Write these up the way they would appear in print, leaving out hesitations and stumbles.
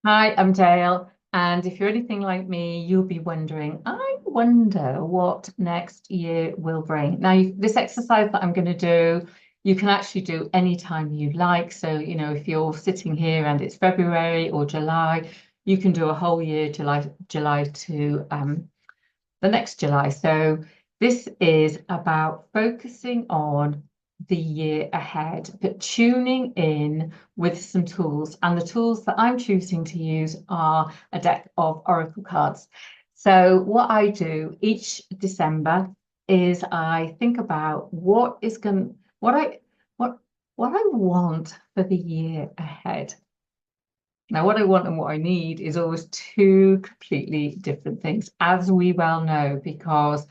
Hi, I'm Dale. And if you're anything like me, you'll be wondering, I wonder what next year will bring. Now, this exercise that I'm going to do, you can actually do anytime you like. So, if you're sitting here and it's February or July, you can do a whole year, July to the next July. So this is about focusing on the year ahead, but tuning in with some tools. And the tools that I'm choosing to use are a deck of oracle cards. So what I do each December is I think about what I want for the year ahead. Now, what I want and what I need is always two completely different things, as we well know, because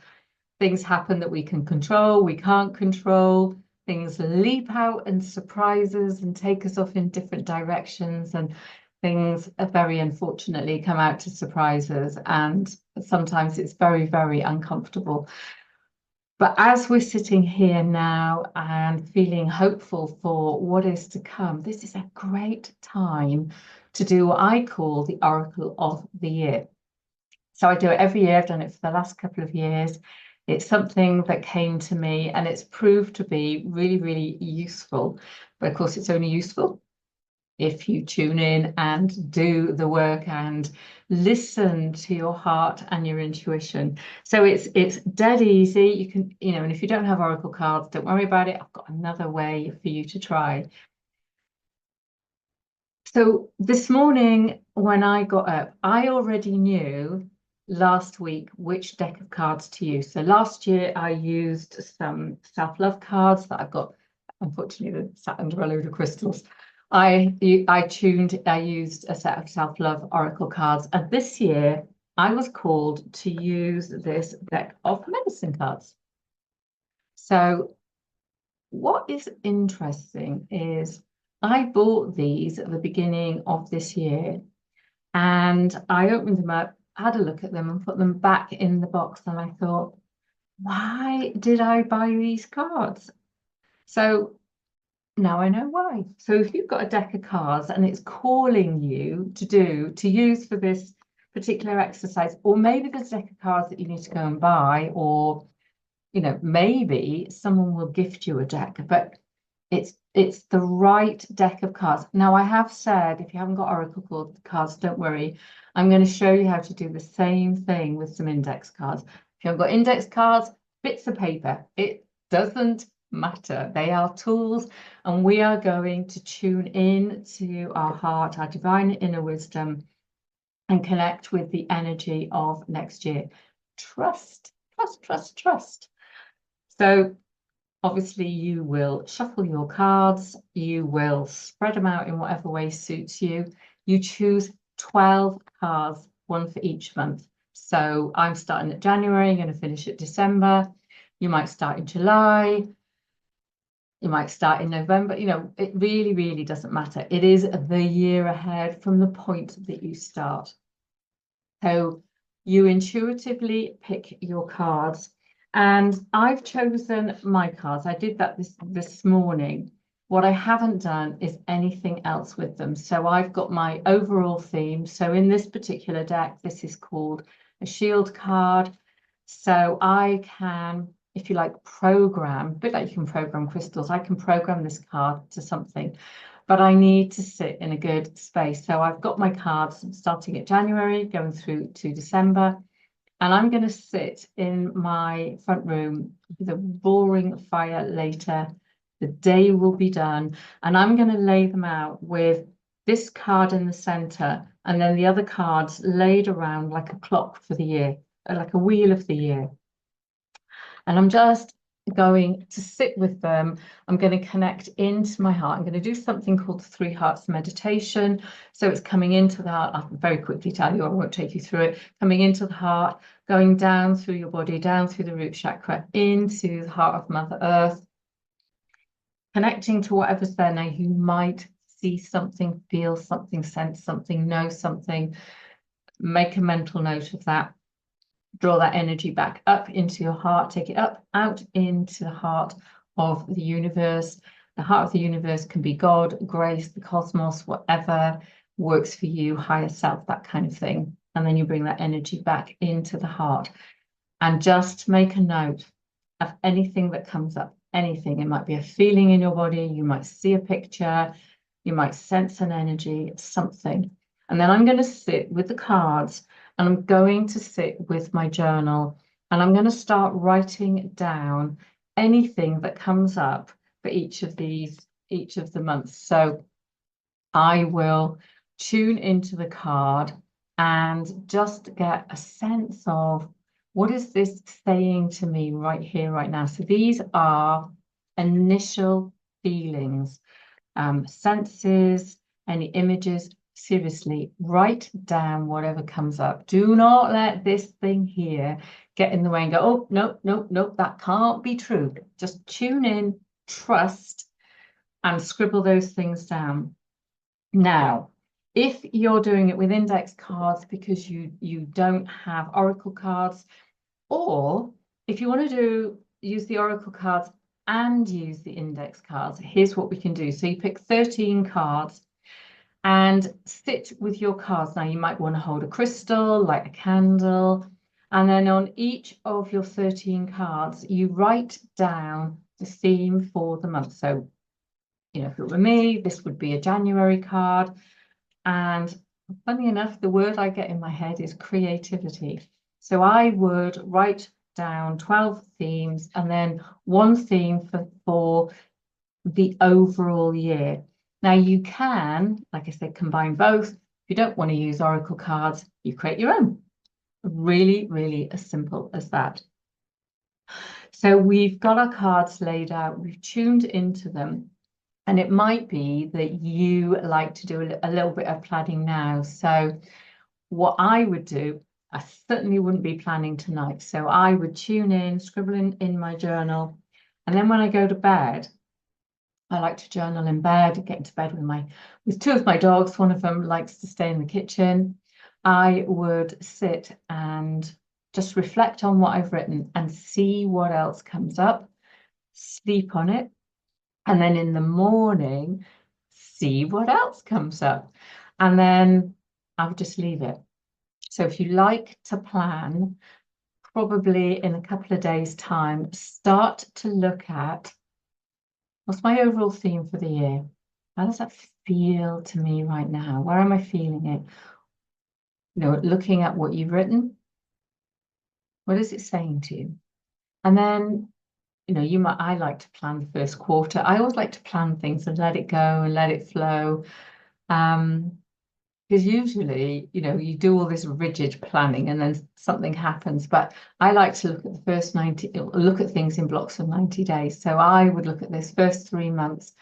things happen that we can control, we can't control. Things leap out and surprise us and take us off in different directions, and things very unfortunately come out to surprise us. And sometimes it's very, very uncomfortable. But as we're sitting here now and feeling hopeful for what is to come, this is a great time to do what I call the Oracle of the Year. So I do it every year. I've done it for the last couple of years. It's something that came to me and it's proved to be really, really useful. But of course, it's only useful if you tune in and do the work and listen to your heart and your intuition. So it's dead easy. You can, and if you don't have oracle cards, don't worry about it. I've got another way for you to try. So this morning when I got up, I already knew last week which deck of cards to use. So last year I used some self-love cards that I've got, unfortunately, they're sat under a load of crystals. I used a set of self-love oracle cards, and this year I was called to use this deck of medicine cards. So what is interesting is I bought these at the beginning of this year, and I opened them up, had a look at them, and put them back in the box. And I thought, why did I buy these cards? So now I know why. So if you've got a deck of cards and it's calling you to use for this particular exercise, or maybe there's a deck of cards that you need to go and buy, or maybe someone will gift you a deck, but it's the right deck of cards. Now, I have said, if you haven't got oracle cards, don't worry. I'm going to show you how to do the same thing with some index cards. If you haven't got index cards, bits of paper, it doesn't matter. They are tools, and we are going to tune in to our heart, our divine inner wisdom, and connect with the energy of next year. Trust, trust, trust, trust. So obviously, you will shuffle your cards, you will spread them out in whatever way suits you. You choose 12 cards, one for each month. So I'm starting at January, going to finish at December. You might start in July, you might start in November. It really, really doesn't matter. It is the year ahead from the point that you start. So you intuitively pick your cards. And I've chosen my cards. I did that this morning. What I haven't done is anything else with them. So I've got my overall theme. So in this particular deck, this is called a shield card. So I can, if you like, program, a bit like you can program crystals, I can program this card to something, but I need to sit in a good space. So I've got my cards starting at January, going through to December, and I'm going to sit in my front room with a roaring fire later. The day will be done, and I'm going to lay them out with this card in the center, and then the other cards laid around like a clock for the year, like a wheel of the year. And I'm just going to sit with them. I'm going to connect into my heart. I'm going to do something called the Three Hearts meditation. So it's coming into the heart. I'll very quickly tell you, I won't take you through it. Coming into the heart, going down through your body, down through the root chakra, into the heart of Mother Earth, connecting to whatever's there now. You might see something, feel something, sense something, know something. Make a mental note of that. Draw that energy back up into your heart, take it up, out into the heart of the universe. The heart of the universe can be God, grace, the cosmos, whatever. works for you, higher self, that kind of thing. And then you bring that energy back into the heart. And just make a note of anything that comes up, anything. It might be a feeling in your body, you might see a picture, you might sense an energy, something. And then I'm going to sit with the cards and I'm going to sit with my journal and I'm going to start writing down anything that comes up for each of the months. So I will tune into the card and just get a sense of what is this saying to me right here, right now. So these are initial feelings, senses, any images. Seriously, write down whatever comes up. Do not let this thing here get in the way and go, oh, no, no, no, that can't be true. Just tune in, trust, and scribble those things down. Now, if you're doing it with index cards because you don't have oracle cards, or if you want to use the oracle cards and use the index cards, here's what we can do. So you pick 13 cards and sit with your cards. Now you might want to hold a crystal, light a candle, and then on each of your 13 cards, you write down the theme for the month. So, you know, if it were me, this would be a January card. And funny enough, the word I get in my head is creativity. So I would write down 12 themes and then one theme for the overall year. Now you can, like I said, combine both. If you don't want to use oracle cards, you create your own. Really, really as simple as that. So we've got our cards laid out, we've tuned into them. And it might be that you like to do a little bit of planning now. So what I would do, I certainly wouldn't be planning tonight. So I would tune in, scribble in my journal. And then when I go to bed, I like to journal in bed, get into bed with two of my dogs. One of them likes to stay in the kitchen. I would sit and just reflect on what I've written and see what else comes up, sleep on it. And then in the morning, see what else comes up. And then I'll just leave it. So if you like to plan, probably in a couple of days' time, start to look at what's my overall theme for the year? How does that feel to me right now? Where am I feeling it? You know, looking at what you've written, what is it saying to you? And then you know, I like to plan the first quarter. I always like to plan things and let it go and let it flow. Because usually, you know, you do all this rigid planning and then something happens. But I like to look at the first 90, look at things in blocks of 90 days. So I would look at this first 3 months,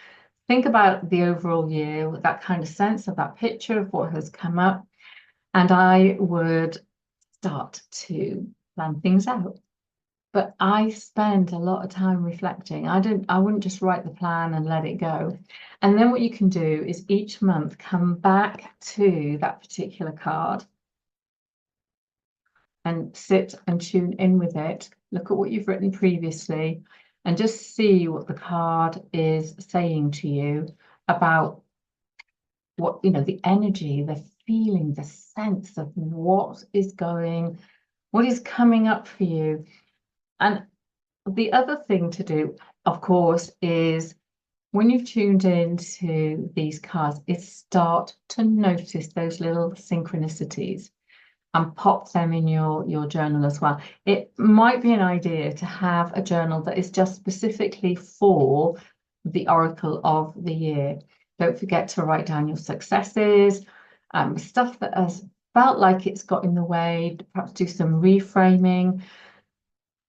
think about the overall year with that kind of sense of that picture of what has come up. And I would start to plan things out. But I spend a lot of time reflecting. I wouldn't just write the plan and let it go. And then what you can do is each month come back to that particular card and sit and tune in with it. Look at what you've written previously and just see what the card is saying to you about what, you know, the energy, the feeling, the sense of what is coming up for you. And the other thing to do, of course, is when you've tuned into these cards, is start to notice those little synchronicities and pop them in your journal as well. It might be an idea to have a journal that is just specifically for the oracle of the year. Don't forget to write down your successes, stuff that has felt like it's got in the way, perhaps do some reframing.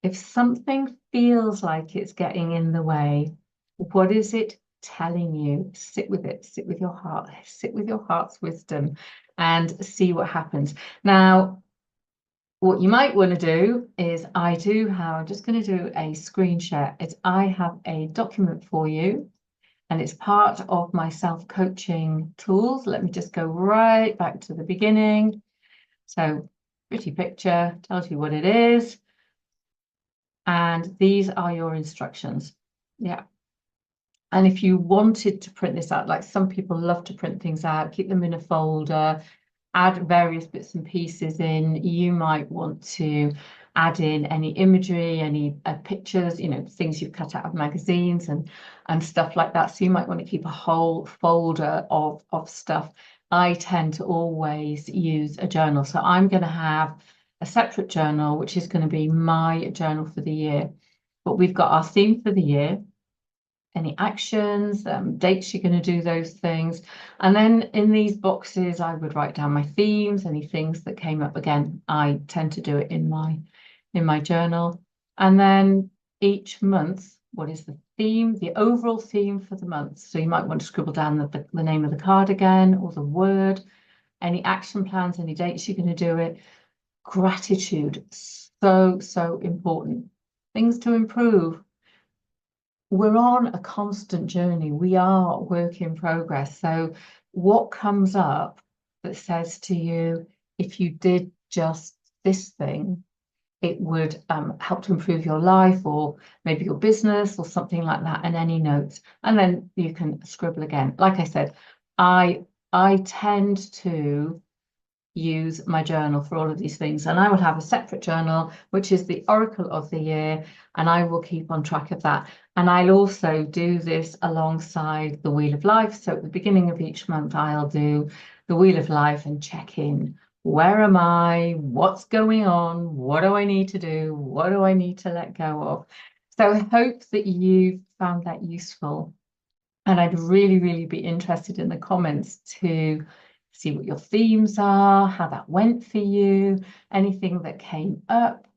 If something feels like it's getting in the way, what is it telling you? Sit with it, sit with your heart, sit with your heart's wisdom and see what happens. Now, what you might want to do is I'm just going to do a screen share. I have a document for you and it's part of my self-coaching tools. Let me just go right back to the beginning. So pretty picture, tells you what it is. And these are your instructions. Yeah. And if you wanted to print this out, like some people love to print things out, keep them in a folder, add various bits and pieces in, you might want to add in any imagery, any pictures, you know, things you've cut out of magazines and stuff like that. So you might want to keep a whole folder of stuff. I tend to always use a journal. So I'm going to have a separate journal, which is going to be my journal for the year. But we've got our theme for the year, any actions, dates you're going to do those things. And then in these boxes, I would write down my themes, any things that came up. Again, I tend to do it in my journal. And then each month, what is the theme, the overall theme for the month? So you might want to scribble down the name of the card again, or the word, any action plans, any dates you're going to do it. Gratitude, so important. Things to improve. We're on a constant journey. We are work in progress. So what comes up that says to you, if you did just this thing, it would help to improve your life or maybe your business or something like that, and any notes. And then you can scribble again. Like I said, I tend to use my journal for all of these things, and I will have a separate journal which is the Oracle of the Year, and I will keep on track of that. And I'll also do this alongside the Wheel of Life. So at the beginning of each month I'll do the Wheel of Life and check in, where am I, what's going on, what do I need to do, what do I need to let go of. So I hope that you found that useful, and I'd really be interested in the comments to see what your themes are, how that went for you, anything that came up,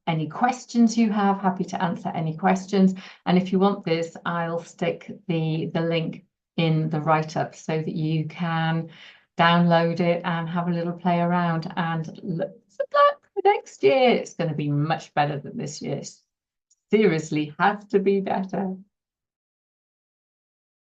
any questions you have, happy to answer any questions. And if you want this, I'll stick the link in the write-up so that you can download it and have a little play around. And look for next year. It's going to be much better than this year. Seriously, has to be better.